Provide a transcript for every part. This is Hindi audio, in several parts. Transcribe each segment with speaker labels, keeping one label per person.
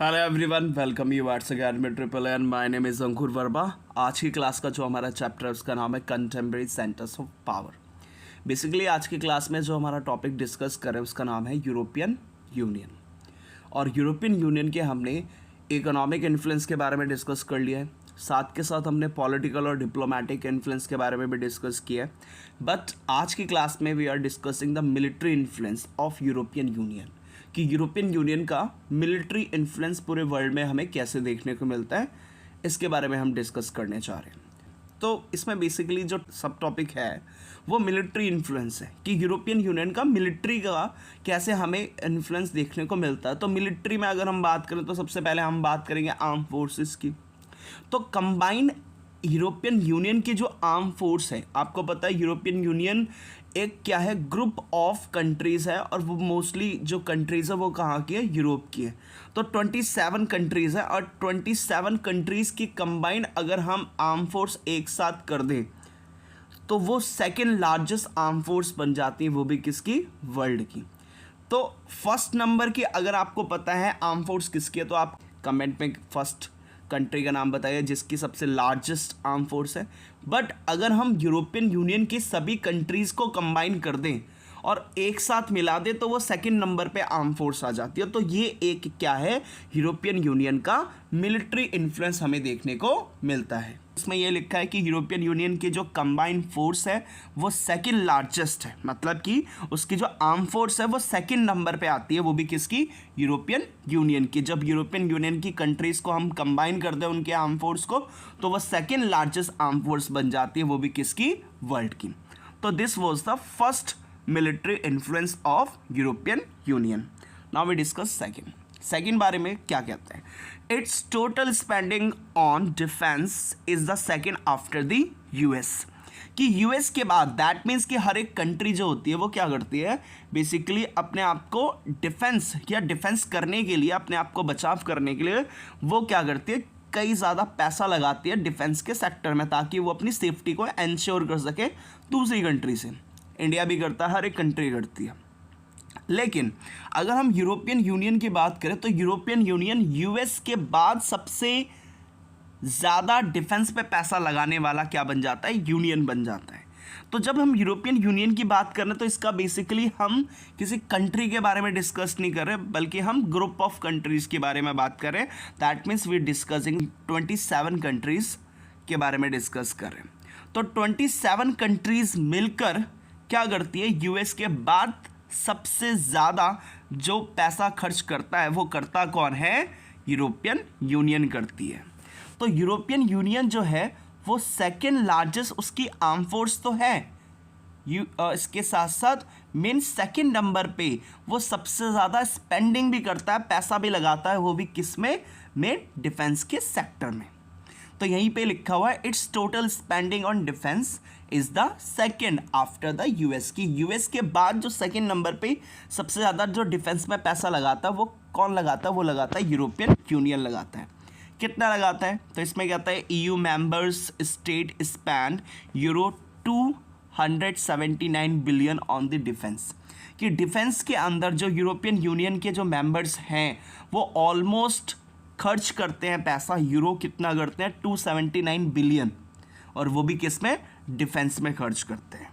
Speaker 1: Hello everyone, welcome you what's again में triple N. My name is Ankur Verma. आज की क्लास का जो हमारा चैप्टर है उसका नाम है contemporary centres of power. Basically आज की क्लास में जो हमारा टॉपिक डिस्कस करें उसका नाम है यूरोपियन यूनियन। और यूरोपियन यूनियन के हमने इकोनॉमिक इन्फ्लुएंस के बारे में डिस्कस कर लिया है, साथ के साथ हमने पॉलिटिकल और डिप्लोमेटिक इन्फ्लुएंस के बारे में भी डिस्कस किया है। बट आज की क्लास में we are discussing the military influence of European Union, कि यूरोपियन यूनियन का मिलिट्री इन्फ्लुएंस पूरे वर्ल्ड में हमें कैसे देखने को मिलता है, इसके बारे में हम डिस्कस करने चाह रहे हैं। तो इसमें बेसिकली जो सब टॉपिक है वो मिलिट्री इन्फ्लुएंस है, कि यूरोपियन यूनियन का मिलिट्री का कैसे हमें इन्फ्लुएंस देखने को मिलता है। तो मिलिट्री में अगर हम बात करें तो सबसे पहले हम बात करेंगे आर्म फोर्सेस की। तो कंबाइंड यूरोपियन यूनियन की जो आर्म फोर्स है, आपको पता है यूरोपियन यूनियन एक क्या है, ग्रुप ऑफ कंट्रीज़ है, और वो मोस्टली जो कंट्रीज़ है वो कहाँ की है, यूरोप की है। तो 27 कंट्रीज़ है, और 27 कंट्रीज़ की कंबाइंड अगर हम आर्म फोर्स एक साथ कर दें तो वो सेकेंड लार्जेस्ट आर्म फोर्स बन जाती है, वो भी किसकी, वर्ल्ड की। तो फर्स्ट नंबर की अगर आपको पता है आर्म फोर्स किसकी है तो आप कमेंट में फर्स्ट कंट्री का नाम बताइए जिसकी सबसे लार्जेस्ट आर्म फोर्स है। बट अगर हम यूरोपियन यूनियन की सभी कंट्रीज़ को कंबाइन कर दें और एक साथ मिला दें तो वो सेकंड नंबर पे आर्म फोर्स आ जाती है। तो ये एक क्या है, यूरोपियन यूनियन का मिलिट्री इन्फ्लुएंस हमें देखने को मिलता है। इसमें ये लिखा है कि यूरोपियन यूनियन की जो कंबाइंड फोर्स है वो सेकंड लार्जेस्ट है, मतलब कि उसकी जो आर्म फोर्स है वो सेकंड नंबर पे आती है, वो भी किसकी, यूरोपियन यूनियन की। जब यूरोपियन यूनियन की कंट्रीज़ को हम कंबाइन कर दें उनके आर्म फोर्स को तो वो सेकंड लार्जेस्ट आर्म फोर्स बन जाती है, वो भी किसकी, वर्ल्ड की। तो this was the first military influence of European Union. Now we discuss second बारे में क्या कहते हैं। Its total spending on defence is the second after the US, कि यूएस के बाद, दैट मीन्स कि हर एक कंट्री जो होती है वो क्या करती है, बेसिकली अपने आप को डिफेंस या डिफेंस करने के लिए, अपने आप को बचाव करने के लिए वो क्या करती है, कई ज़्यादा पैसा लगाती है डिफेंस के सेक्टर में, ताकि वो अपनी सेफ्टी को एंश्योर कर सके दूसरी कंट्री से। इंडिया भी करता है, हर एक कंट्री करती है। लेकिन अगर हम यूरोपियन यूनियन की बात करें तो यूरोपियन यूनियन यूएस के बाद सबसे ज़्यादा डिफेंस पे पैसा लगाने वाला क्या बन जाता है, यूनियन बन जाता है। तो जब हम यूरोपियन यूनियन की बात करें तो इसका बेसिकली हम किसी कंट्री के बारे में डिस्कस नहीं कर रहे, बल्कि हम ग्रुप ऑफ कंट्रीज़ के बारे में बात करें। That means we discussing 27 countries के बारे में डिस्कस कर रहे हैं। तो 27 कंट्रीज़ मिलकर क्या करती है, यूएस के बाद सबसे ज़्यादा जो पैसा खर्च करता है वो करता कौन है, यूरोपियन यूनियन करती है। तो यूरोपियन यूनियन जो है वो सेकेंड लार्जेस्ट उसकी आर्म फोर्स तो है, इसके साथ साथ मेन सेकेंड नंबर पे वो सबसे ज़्यादा स्पेंडिंग भी करता है, पैसा भी लगाता है, वो भी किस में डिफेंस के सेक्टर में। तो यहीं पे लिखा हुआ है it's total spending on defence is the second after the US, की यूएस के बाद जो सेकेंड नंबर पे सबसे ज़्यादा जो डिफेंस में पैसा लगाता है वो कौन लगाता है, वो लगाता है यूरोपियन यूनियन लगाता है। कितना लगाता है, तो इसमें कहता है EU members state spend euro 279 billion on the defence, कि डिफेंस के अंदर जो यूरोपियन यूनियन के जो मेंबर्स हैं वो ऑलमोस्ट खर्च करते हैं पैसा, यूरो कितना करते हैं, 279 बिलियन, और वो भी किस में, डिफेंस में खर्च करते हैं।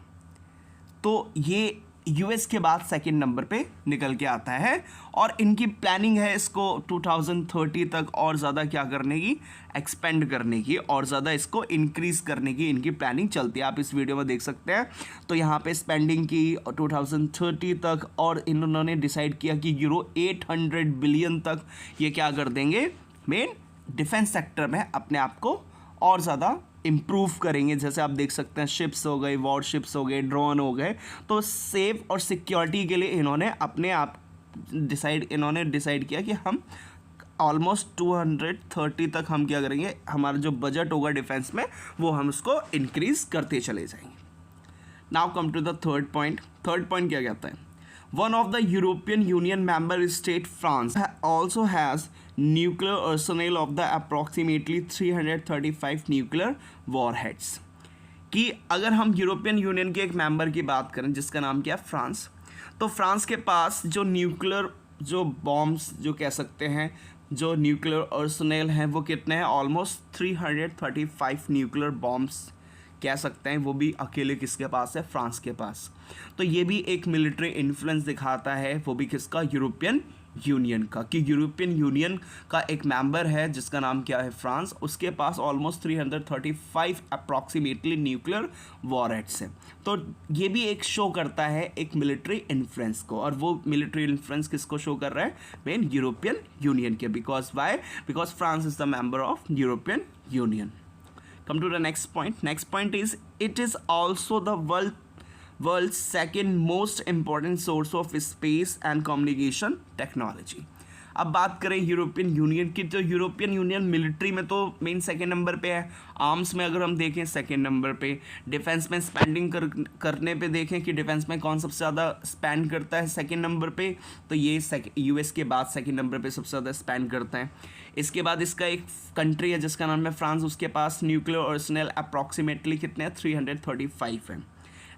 Speaker 1: तो ये यूएस के बाद सेकंड नंबर पे निकल के आता है, और इनकी प्लानिंग है इसको 2030 तक और ज़्यादा क्या करने की, एक्सपेंड करने की, और ज़्यादा इसको इंक्रीज़ करने की इनकी प्लानिंग चलती है। आप इस वीडियो में देख सकते हैं। तो यहाँ पे स्पेंडिंग की 2030 तक, और इन्होंने डिसाइड किया कि यूरो 800 बिलियन तक ये क्या कर देंगे, मेन डिफेंस सेक्टर में अपने आप को और ज़्यादा इम्प्रूव करेंगे। जैसे आप देख सकते हैं शिप्स हो गए, वॉरशिप्स हो गए, ड्रोन हो गए, तो सेफ और सिक्योरिटी के लिए इन्होंने अपने आप डिसाइड किया कि हम ऑलमोस्ट 230 तक हम क्या करेंगे, हमारा जो बजट होगा डिफेंस में वो हम उसको इंक्रीज़ करते चले जाएंगे। Now come to the third point क्या कहता है, one of the European Union member state France also has nuclear arsenal of the approximately 335 nuclear warheads, कि अगर हम यूरोपियन यूनियन के एक मेंबर की बात करें जिसका नाम क्या है, फ्रांस, तो फ्रांस के पास जो न्यूक्लियर जो बॉम्ब्स जो कह सकते हैं जो न्यूक्लियर आर्सेनल हैं वो कितने हैं, ऑलमोस्ट 335 न्यूक्लियर बॉम्ब्स कह सकते हैं, वो भी अकेले किसके पास है, फ्रांस के पास। तो ये भी एक मिलिट्री इन्फ्लुएंस दिखाता है, वो भी किसका, यूरोपियन यूनियन का, कि यूरोपियन यूनियन का एक मेंबर है जिसका नाम क्या है, फ्रांस, उसके पास ऑलमोस्ट 335 अप्रॉक्सीमेटली न्यूक्लियर वॉरहेड्स है। तो ये भी एक शो करता है एक मिलिट्री इन्फ्लुएंस को, और वो मिलिट्री इन्फ्लुएंस किसको शो कर रहा है, मेन यूरोपियन यूनियन के, because why, because France is the member of European Union. Come to the next point. Next point is it is also the world's second most important source of space and communication technology. अब बात करें यूरोपियन यूनियन की, तो यूरोपियन यूनियन मिलिट्री में तो मेन सेकेंड नंबर पे है, आर्म्स में अगर हम देखें सेकेंड नंबर पे, डिफेंस में स्पेंडिंग करने पे देखें कि डिफेंस में कौन सबसे ज़्यादा स्पेंड करता है सेकेंड नंबर पे, तो ये यूएस के बाद सेकेंड नंबर पे सबसे ज़्यादा स्पेंड करता है। इसके बाद इसका एक कंट्री है जिसका नाम है फ्रांस, उसके पास न्यूक्लियर आर्सेनल अप्रॉक्सीमेटली कितने हैं, 335 है।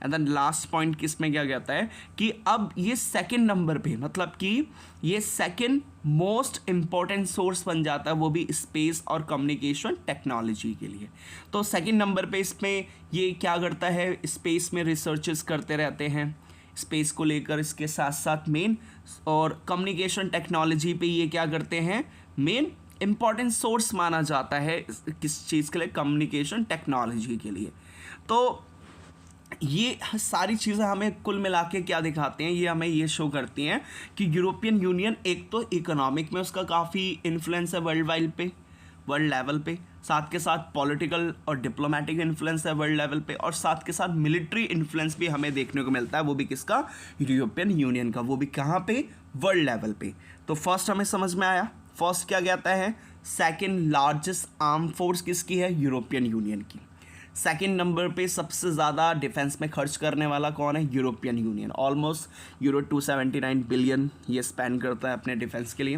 Speaker 1: एंड देन लास्ट पॉइंट किस में क्या कहता है कि अब ये सेकंड नंबर पे, मतलब कि ये सेकंड मोस्ट इम्पॉर्टेंट सोर्स बन जाता है, वो भी स्पेस और कम्युनिकेशन टेक्नोलॉजी के लिए। तो सेकंड नंबर पे इसमें ये क्या करता है, स्पेस में रिसर्चेस करते रहते हैं स्पेस को लेकर, इसके साथ साथ मेन, और कम्युनिकेशन टेक्नोलॉजी पे ये क्या करते हैं, मेन इम्पॉर्टेंट सोर्स माना जाता है किस चीज़ के लिए, कम्युनिकेशन टेक्नोलॉजी के लिए। तो ये सारी चीज़ें हमें कुल मिला के क्या दिखाते हैं, ये हमें ये शो करती हैं कि यूरोपियन यूनियन एक तो इकोनॉमिक में उसका काफ़ी इन्फ्लुएंस है वर्ल्ड लेवल पे, साथ के साथ पॉलिटिकल और डिप्लोमेटिक इन्फ्लुएंस है वर्ल्ड लेवल पे, और साथ के साथ मिलिट्री इन्फ्लुएंस भी हमें देखने को मिलता है, वो भी किसका, यूरोपियन यूनियन का, वो भी कहाँ पे, वर्ल्ड लेवल पे। तो फर्स्ट हमें समझ में आया, फर्स्ट क्या कहता है, सेकेंड लार्जेस्ट आर्म फोर्स किसकी है, यूरोपियन यूनियन की। सेकेंड नंबर पे सबसे ज़्यादा डिफेंस में खर्च करने वाला कौन है, European union, almost euro 279 billion ये स्पेंड करता है अपने डिफेंस के लिए।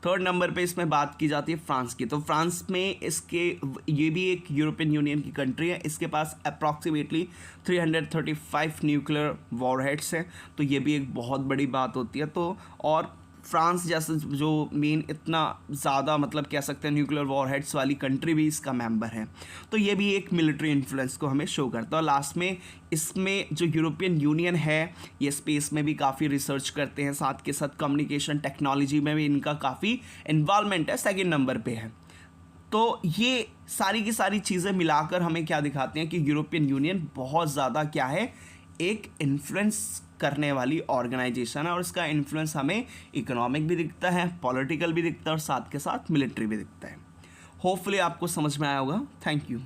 Speaker 1: थर्ड नंबर पे इसमें बात की जाती है फ्रांस की, तो फ्रांस में इसके, ये भी एक यूरोपियन यूनियन की कंट्री है, इसके पास अप्रॉक्सीमेटली 335 न्यूक्लियर वॉरहेड्स हैं, तो ये भी एक बहुत बड़ी बात होती है। तो और फ्रांस जैसे जो मेन इतना ज़्यादा मतलब कह सकते हैं न्यूक्लियर वॉरहेड्स वाली कंट्री भी इसका मेंबर है, तो ये भी एक मिलिट्री इन्फ्लुएंस को हमें शो करता है। और लास्ट में इसमें जो यूरोपियन यूनियन है ये स्पेस में भी काफ़ी रिसर्च करते हैं, साथ के साथ कम्युनिकेशन टेक्नोलॉजी में भी इनका काफ़ी इन्वॉल्वमेंट है, सेकेंड नंबर पे है। तो ये सारी की सारी चीज़ें मिलाकर हमें क्या दिखाते हैं कि यूरोपियन यूनियन बहुत ज़्यादा क्या है, एक इन्फ्लुएंस करने वाली ऑर्गेनाइजेशन है, और इसका इन्फ्लुएंस हमें इकोनॉमिक भी दिखता है, पॉलिटिकल भी दिखता है, और साथ के साथ मिलिट्री भी दिखता है। होपफुली आपको समझ में आया होगा। Thank you.